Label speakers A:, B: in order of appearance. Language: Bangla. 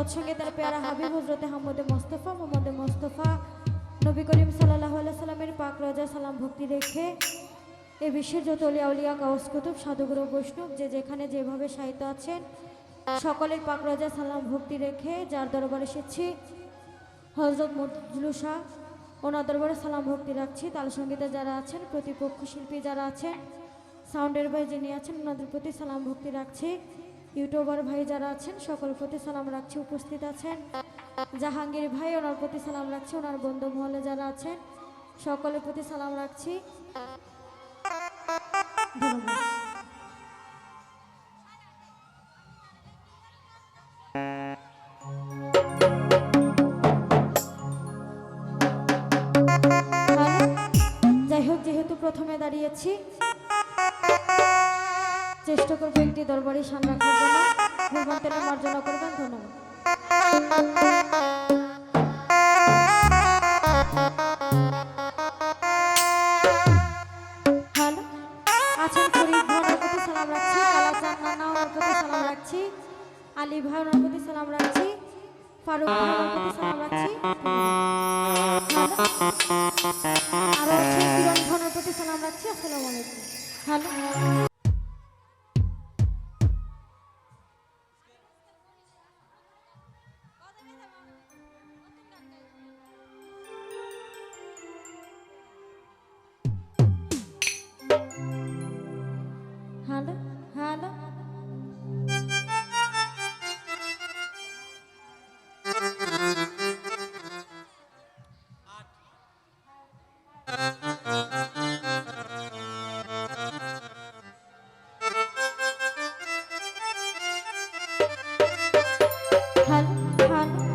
A: তৎসঙ্গে তার পেয়ারা হাবিব হজরতে হামদে মোস্তফা মোহাম্মদ মোস্তফা নবী করিম সাল্লাল্লাহু আলাইহি সাল্লামের পাক রোজা সালাম ভক্তি রেখে এ বিশ্বের যত অলিয়া উলিয়া গাউস কুতুব সাধুগুরু বৈষ্ণব যে যেখানে যেভাবে সাহিত্য আছেন সকলের পাক রোজা সালাম ভক্তি রেখে যার দরবারে এসেছি হজরত মজলু শাহ ওনার দরবারে সালাম ভক্তি রাখছি। তাল সঙ্গীতে যারা আছেন, প্রতিপক্ষ শিল্পী যারা আছেন, সাউন্ডের ভাই যিনি আছেন ওনাদের প্রতি সালাম ভক্তি রাখছি। ইউটিউবার ভাই যারা আছেন সকলের প্রতি সালাম রাখছি। উপস্থিত আছেন জাহাঙ্গীর ভাই, ওনার প্রতি সালাম রাখছি। ওনার বন্ধু মহলে যারা আছেন সকলের প্রতি সালাম রাখছি। ধন্যবাদ। যাই হোক, যেহেতু প্রথমে দাঁড়িয়েছি চেষ্টা করবো একটি দরবারি শান রাখার জন্য। ভগবানের মার্জনা করবেন। ধন্যবাদ। হ্যালো, আছেন ফরিদ ভাই, ওনার প্রতি সালাম রাখছি। কালাচান নানা, ওনার প্রতি সালাম রাখছি। আলী ভাই, ওনার প্রতি সালাম রাখছি। ফারুক ভাই, ওনার প্রতি সালাম রাখছি। আরো আছে কিরণ ভাই, ওনার প্রতি সালাম রাখছি। আসসালামু আলাইকুম। Hello, hello, hello, hello, hello.